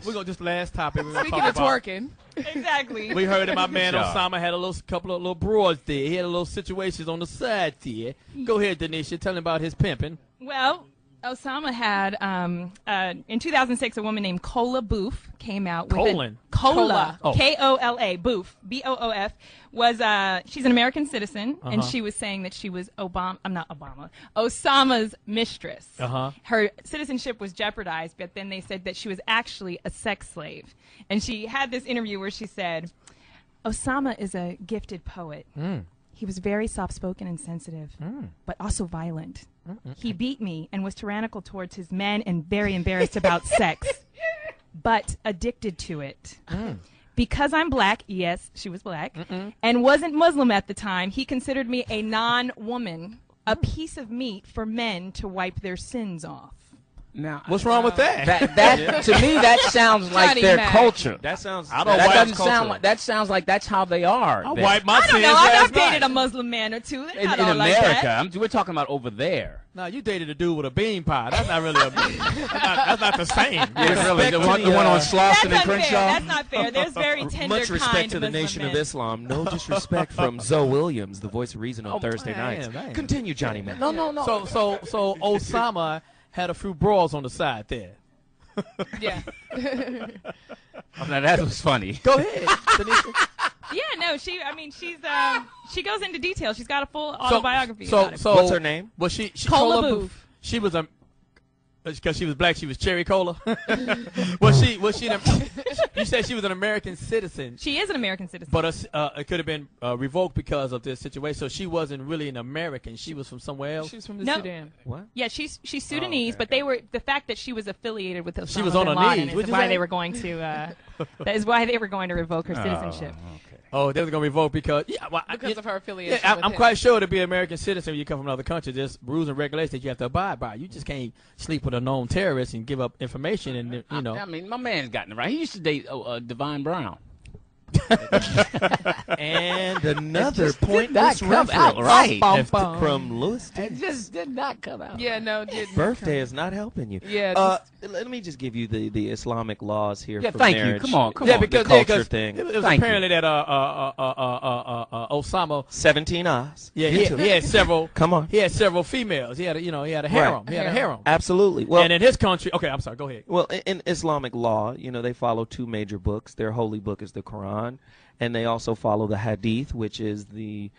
We're going to just last topic. Speaking of twerking. Exactly. We heard that my man job. Osama had couple of little broads there. He had a little situations on the side there. Go ahead, Denisha. Tell him about his pimping. Well, Osama had, in 2006, a woman named Kola Boof came out with Kola, Oh. Kola, Boof, Boof, she's an American citizen, and she was saying that she was Osama's mistress. Her citizenship was jeopardized, but then they said that she was actually a sex slave. And she had this interview where she said, Osama is a gifted poet. He was very soft-spoken and sensitive, but also violent. He beat me and was tyrannical towards his men and very embarrassed about sex, but addicted to it. Because I'm black, yes, she was black, and wasn't Muslim at the time, he considered me a non-woman, a piece of meat for men to wipe their sins off. Now, what's wrong with that? That to me, that sounds like Johnny their Mac. culture. That sounds. I don't That wipe doesn't culture. sound like. That sounds like that's how they are. I there. wipe my I don't sins know. I've last dated night. a Muslim man or two. They're in not all like America. that. We're talking about over there. No, you dated a dude with a bean pie. That's not really that's not the same. Yeah, really. The Respect one on That's Slauson and unfair. Crenshaw. That's not fair. There's very tender, Much respect kind to the Muslim Nation men. of Islam. No disrespect from Zoe Williams, the voice of reason on Thursday man, nights. man. Continue, Johnny Man. No. So Osama had a few bras on the side there. Yeah. Oh, now that was funny. Go ahead, Denisha. Yeah, no, she's she goes into detail. She's got a full autobiography about it. So What's her name? Well, she Kola Kola Boof. She was because she was black. She was Cherry Cola. was she? You said she was an American citizen, She is an American citizen. but it could have been revoked because of this situation. So she wasn't really an American. She was from somewhere else. She's from the No. Sudan. What? Yeah, she's Sudanese, but they were the fact that she was affiliated with Osama She was on bin her Laden knees. is What'd you why say? they were going to. That is why they were going to revoke her citizenship. Oh, they was gonna revoke because Because of her affiliation. Yeah, with I'm him. quite sure to be an American citizen when you come from another country, there's rules and regulations that you have to abide by. You just can't sleep with a known terrorist and give up information and I mean, my man's gotten it right. He used to date Divine Brown. And another just point did not come out right. from Lewis. It just did not come out. Yeah, no, it didn't. Birthday is not helping you. Yeah, Let me just give you the Islamic laws here Yeah, for thank you. marriage. Come on. yeah, on. because the culture because thing. It was Thank apparently that Osama. 17 eyes. Yeah, Get to he it. had several. Come on. He had several females. He had a harem. He had a harem. Absolutely. Well, And in his country, okay, I'm sorry. Go ahead. Well, in Islamic law, they follow two major books. Their holy book is the Quran, and they also follow the Hadith, which is the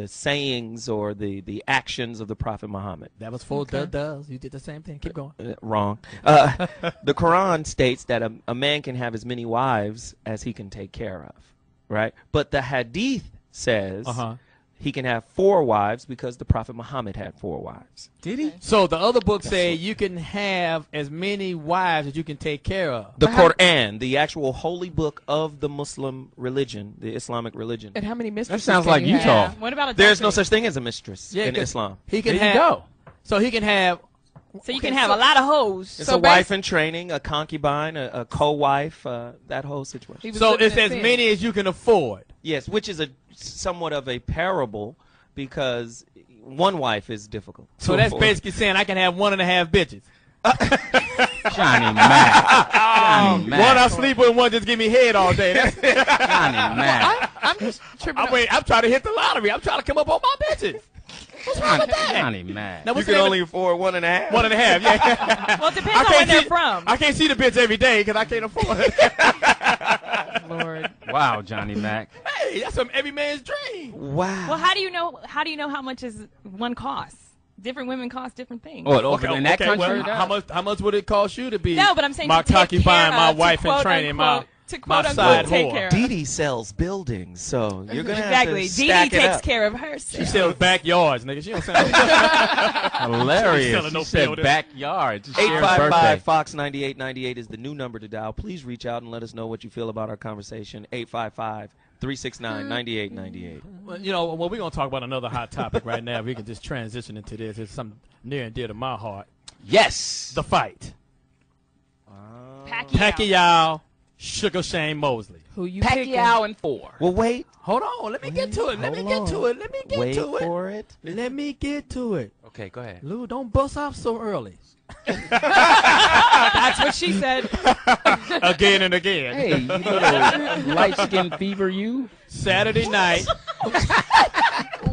sayings or the actions of the Prophet Muhammad. That was full does. You did the same thing. Keep going. Wrong. The Quran states that a man can have as many wives as he can take care of, right? But the Hadith says he can have 4 wives because the Prophet Muhammad had 4 wives. Did he? So the other books say you can have as many wives as you can take care of. The Quran, the actual holy book of the Muslim religion, the Islamic religion. And how many mistresses? sounds can like you have? Utah. Yeah. What about There's no adultery? such thing as a mistress in 'cause Islam. He can There you have. go. So he can have. So you can have a lot of hoes. It's So a wife in training, a concubine, a co-wife, that whole He situation. was So living it's in as sin. many as you can afford. Yes, which is somewhat of a parable because one wife is difficult. So to that's afford. basically saying I can have 1.5 bitches. Johnny Mac. Johnny Mac. One I sleep with, one just give me head all day. That's Johnny Mac. I'm just tripping. I'm trying to hit the lottery. I'm trying to come up on my bitches. What's wrong with that? Johnny Mac. Now, You what's can the name only afford 1.5. 1.5, yeah. Well, it depends on where they're see, from. I can't see the bitch every day because I can't afford it. Lord. Wow, Johnny Mac. Hey, that's every man's dream. Wow. Well, how do you know how much is one costs? Different women cost different things. Oh, over in that country? well, how much would it cost you to be No, but I'm saying my to take concubine, care my of, to wife in quote, training, unquote, to my quote, side unquote, take whore. care of. Dee Dee sells buildings, so you're going to have Exactly. to Dee stack Dee it takes up. care of She herself. sells backyards, nigga. She don't sell Hilarious. selling no She said building. backyard. It's Cher's birthday. 855 Fox 9898 is the new number to dial. Please reach out and let us know what you feel about our conversation. 855-369-9898. Well, we're going to talk about another hot topic right now. We can just transition into this. It's something near and dear to my heart. Yes. The fight. Pacquiao. Pacquiao, Sugar Shane Mosley. Who you picking? Pacquiao and 4. Well, wait. Hold on. Let me get to it. Let me get to it. Let me get Wait to it. for it. Let me get to it. Okay, go ahead. Lou, don't bust off so early. That's what she said. Again and again. Hey, you little light-skinned fever, you. Saturday night.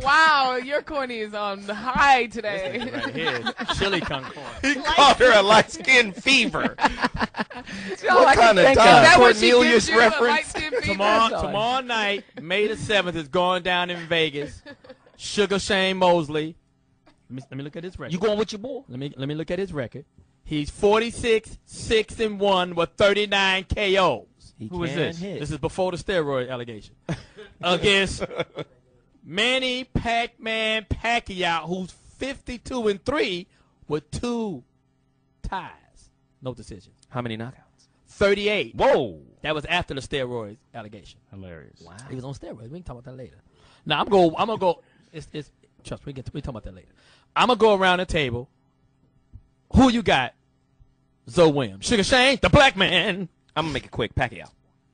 Wow, your corny is on high today. Right here. Chili con corn. He called her a light-skinned fever. What kind of Is that Don what she gives Cornelius you, a reference? light-skinned fever? Tomorrow night, May the 7th, is going down in Vegas. Sugar Shane Mosley. Let me look at his record. You going with your boy? Let me look at his record. He's 46-6-1 with 39 KOs. Who is this? This is before the steroid allegation. Against Manny Pac-Man Pacquiao, who's 52-3 with 2 ties. No decision. How many knockouts? 38. Whoa. That was after the steroids allegation. Hilarious. Wow. He was on steroids. We can talk about that later. Now I'm gonna go. It's trust me. We talk about that later. I'm gonna go around the table. Who you got? Zoe Williams, Sugar Shane, the black man. I'm gonna make it quick. Pacquiao,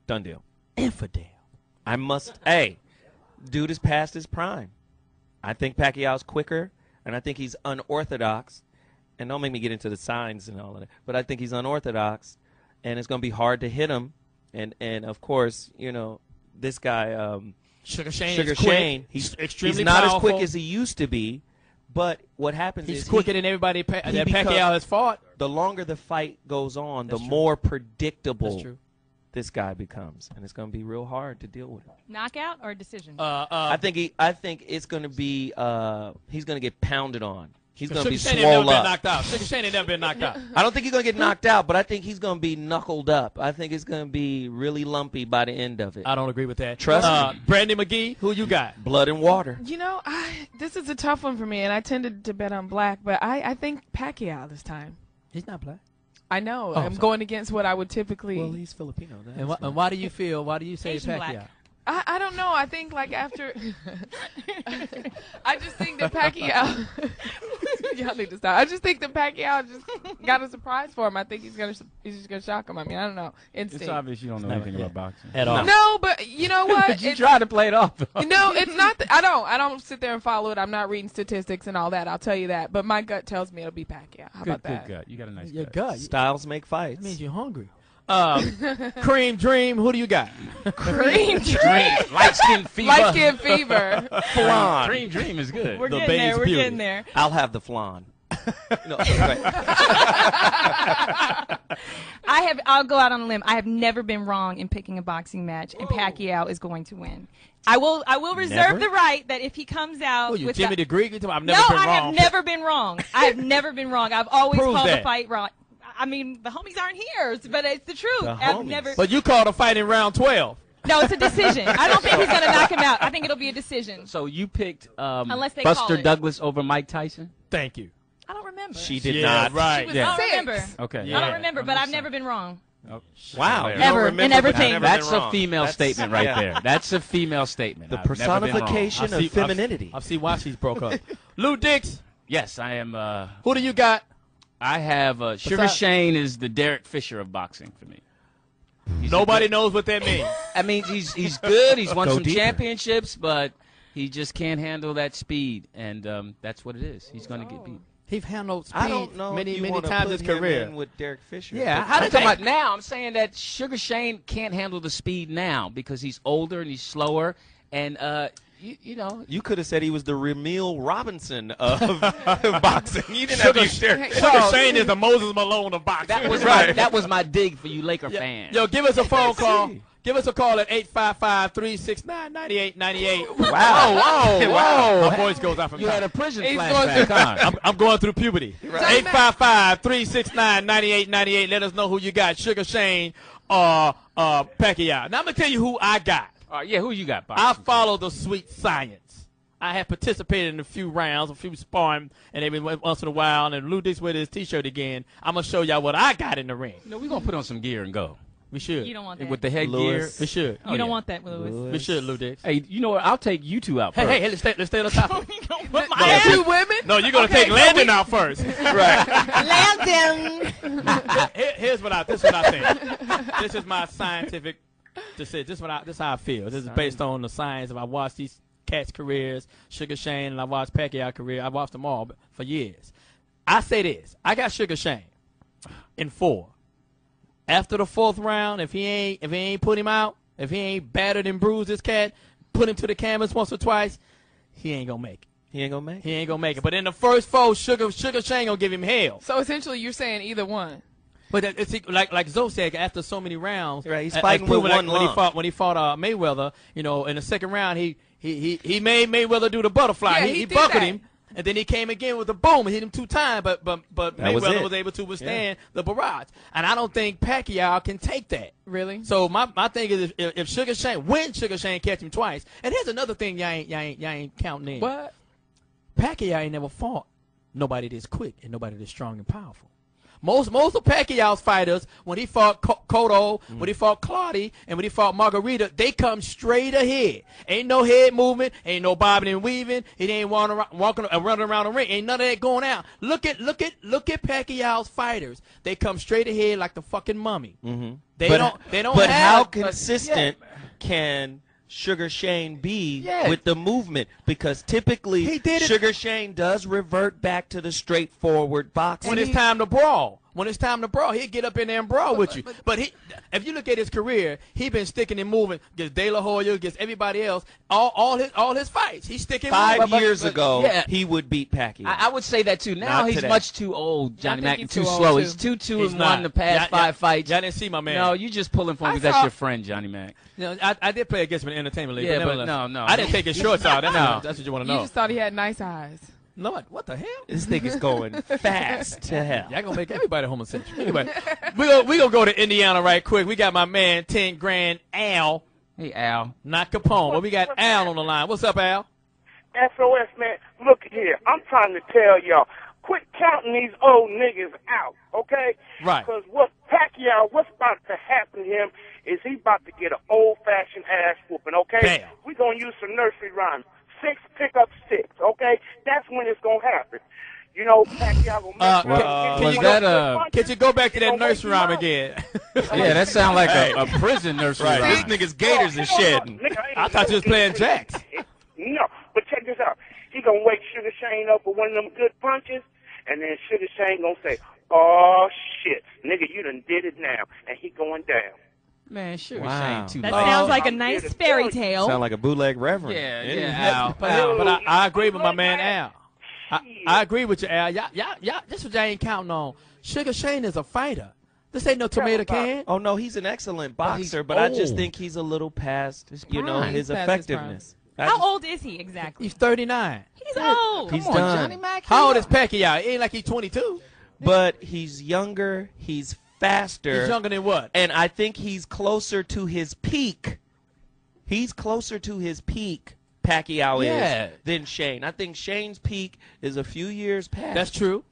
done deal. Infidel. I must. Hey, dude is past his prime. I think Pacquiao's quicker, and I think he's unorthodox. And don't make me get into the signs and all of that. But I think he's unorthodox, and it's gonna be hard to hit him. And of course, you know, this guy, Sugar Shane. Sugar is quick. Shane, He's extremely he's not powerful. as quick as he used to be. But what happens He's is quicker than everybody that he Pacquiao has fought. the longer the fight goes on, That's the true. more predictable That's true. this guy becomes, and it's going to be real hard to deal with him. Knockout or decision? I think it's going to be he's going to get pounded on. He's going to be Sugar Shane ain't never swole been up. knocked out. Sugar Shane ain't never been knocked out. I don't think he's going to get knocked out, but I think he's going to be knuckled up. I think it's going to be really lumpy by the end of it. I don't agree with that. Trust me. Brandy McGee, who you got? Blood and water. You know, this is a tough one for me, and I tended to bet on black, but I think Pacquiao this time. He's not black. I know. Oh, I'm sorry. going against what I would typically. Well, he's Filipino. And why do you feel? Why do you say Asian Pacquiao? black. I don't know. I think like after, I just think that Pacquiao. Y'all need to stop. I just think that Pacquiao just got a surprise for him. I think he's just gonna shock him. I mean, I don't know. Instinct. It's obvious you don't know anything about boxing. At all. No, but you know what? But you It's- try to play it off. No, it's not. I don't sit there and follow it. I'm not reading statistics and all that. I'll tell you that. But my gut tells me it'll be Pacquiao. How about that? Good gut. You got a nice Your gut. gut. Styles make fights. That means you're hungry. Cream Dream, who do you got? Cream Light skin fever. Light skin fever. Flan. Dream Dream is good. We're The getting there. Bay's We're beauty. getting there. I'll have the flan. No, right. I'll go out on a limb. I have never been wrong in picking a boxing match, and Pacquiao is going to win. I will reserve Never? the right that if he comes out Who you, with Jimmy the, the Greek? You talking about I've never no, been I wrong. have never been wrong. I have never been wrong. I've always Prove called that. the fight wrong. I mean, the homies aren't here, but it's the truth. The I've homies. never. But you called a fight in round 12. No, it's a decision. I don't think he's going to knock him out. I think it'll be a decision. So you picked Unless they call Buster it. Douglas over Mike Tyson? Thank you. I don't remember. She did Yeah, not. right. She was Yeah. I don't six. remember. Okay. Yeah. I don't remember, but I've never been wrong. Wow. You Ever, don't in remember, but everything. you've never That's been a wrong. female That's- statement right yeah. there. That's a female statement. The I've never been wrong. personification of femininity. I see why she's broke up. Lou Dix, Yes, I am. who do you got? I have Sugar Besides- Shane is the Derek Fisher of boxing for me. He's a Nobody good- knows what that means. I mean, he's good. He's won Go some deeper. championships, but he just can't handle that speed, and that's what it is. He's going to get beat. He's handled speed I don't know many, if you many wanna times put in his him career. in with Derek Fisher. Yeah, But how I'm did talking they? about now. I'm saying that Sugar Shane can't handle the speed now because he's older and he's slower, and you know. you could have said he was the Ramil Robinson of boxing. You didn't have Sugar, to Derek. Sugar Shane is the Moses Malone of boxing. That was Right. that was my dig for you Laker Yeah. fans. Yo, give us a phone call. see. Give us a call at 855-369-9898. Wow. whoa, whoa! My voice goes out from You time. had a prison He's flashback. Huh? I'm going through puberty. Right. 855-369-9898. Let us know who you got, Sugar Shane or Pacquiao. Now I'm gonna tell you who I got. All right, yeah, who you got? I Boxing? follow the sweet science. I have participated in a few rounds, a few sparring, and every once in a while. And Lou Dix with his T-shirt again. I'm gonna show y'all what I got in the ring. No, we're gonna put on some gear and go We should. You don't want that. with the headgear. Lewis. We should. you don't yeah. want that, Lewis. We should, Lou Dix. Hey, you know what? I'll take you two out first. Hey, let's stay on the topic. You don't want No, my Two women? No, you're gonna Okay, take so Landon out first. Right. Landon. Here's what I think. This is my scientific decision. This is how I feel. This is based on the science. If I watched these cats' careers, Sugar Shane, and I watched Pacquiao career, I watched them all for years. I say this. I got Sugar Shane. in 4. After the 4th round, if he ain't put him out, if he ain't battered and bruised this cat, put him to the canvas once or twice, he ain't gonna make it. He ain't gonna make it. He ain't gonna make it. But in the first 4, Sugar Shane gonna give him hell. So essentially, you're saying either one. But it's like Zoe said, after so many rounds, right? He's fighting with one lung. When he fought Mayweather, in the second round, he made Mayweather do the butterfly. Yeah, he buckled him, and then he came again with a boom and hit him 2 times. But Mayweather was able to withstand the barrage, and I don't think Pacquiao can take that. Really? So my thing is, if Sugar Shane, when Sugar Shane catch him twice, and here's another thing y'all ain't counting in. What? Pacquiao ain't never fought nobody this quick and nobody this strong and powerful. Most of Pacquiao's fighters, when he fought Cotto, when he fought Claudia, and when he fought Margarita, they come straight ahead. Ain't no head movement, ain't no bobbing and weaving. It ain't walking running around the ring. Ain't none of that going out. Look at Pacquiao's fighters. They come straight ahead like the fucking mummy. Mm-hmm. They don't. But how consistent can Sugar Shane be with the movement? Because typically Sugar Shane does revert back to the straightforward boxing. When it's time to brawl. He'll get up in there and brawl with you. But if you look at his career, he been sticking and moving against De La Hoya, against everybody else, all his fights. He's sticking. 5 years ago, he would beat Pacquiao. I would say that too. Now he's much too old, Johnny Mack, and too slow. He's 2-2-1 the past 5 fights. Y'all didn't see my man. No, you just pulling for him because that's your friend, Johnny Mack. I did play against him in the entertainment league. Yeah, but no. I didn't take his shorts out. That's what you want to know. You just thought he had nice eyes. No, what the hell? This thing is going fast to hell. Y'all gonna make everybody homosexual. Anyway, we gonna go to Indiana right quick. We got my man 10 Grand Al. Hey Al, not Capone. But we got Al on the line. What's up, Al? SOS, man. Look here. I'm trying to tell y'all. Quit counting these old niggas out, okay? Right. Because what's about to happen to him is he about to get an old-fashioned ass whooping, okay? Bam. We're going to use some nursery rhymes. 6 pick up 6, okay? That's when it's going to happen. You know, Pacquiao will Could you go back to that nursery rhyme again? Yeah, that sounds like a prison nursery rhyme. This nigga's gators is shedding. I thought you was playing jacks. No, but check this out. He going to wake Sugar Shane up with one of them good punches, and then Sugar Shane going to say, oh, shit, nigga, you done did it now, and he going down. Man, Sugar Wow. Shane too That low. sounds like a nice fairy tale. Sound like a bootleg reverend. Yeah, Al. But I agree with my man Al. I agree with you, Al. Y'all, this what y'all ain't counting on. Sugar Shane is a fighter. This ain't no tomato can. Oh, no, he's an excellent boxer, he's but I just old. think he's a little past, his He's past his effectiveness. How old is he exactly? He's 39. He's old. He's Come on, done. Johnny Mack. How old is Pacquiao? It ain't like he's 22. But he's younger, he's faster. He's younger than what? And I think he's closer to his peak. He's closer to his peak, Pacquiao is, than Shane. I think Shane's peak is a few years past. That's true.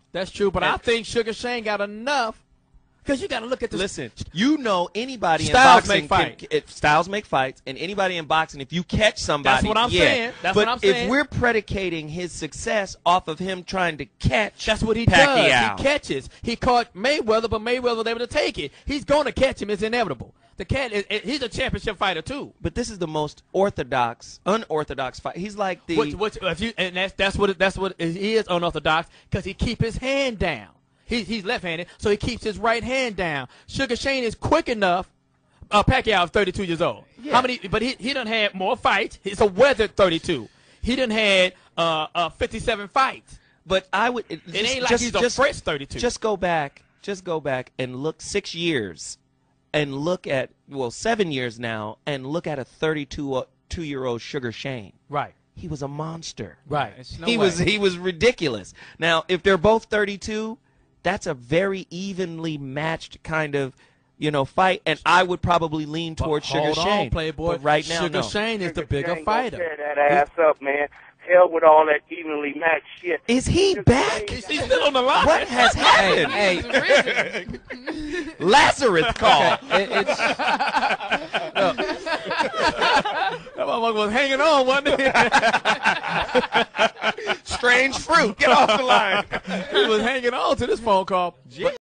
But I think Sugar Shane got enough. Because you got to look at this. Listen, you know anybody Styles in boxing styles make fights, and anybody in boxing, if you catch somebody, That's what I'm saying. That's but what I'm saying. if we're predicating his success off of him trying to catch That's what he Pacquiao. does. He catches. He caught Mayweather, but Mayweather was able to take it. He's going to catch him. It's inevitable. The cat, he's a championship fighter too. But this is the most unorthodox fight. He's like the that's what he is unorthodox because he keep his hand down. He's left-handed, so he keeps his right hand down. Sugar Shane is quick enough. Pacquiao is 32 years old. Yeah. How many? But he done had more fights. He's a weathered 32. He done had 57 fights. But I would. It ain't like he's a fresh 32. Just go back and look 6 years, and look at 7 years now, and look at a 32-year-old Sugar Shane. Right. He was a monster. Right. He was ridiculous. Now, if they're both 32. That's a very evenly matched kind of, fight, and I would probably lean towards Sugar Shane. Hold on, Playboy. But right now, Sugar Shane is the bigger fighter. Tear that ass up, man. Hell with all that evenly matched shit. Is he back? He's still on the line. What has happened? Hey, Lazarus call. That motherfucker was hanging on, wasn't he? Strange fruit. Get off the line. He was hanging on to this phone call.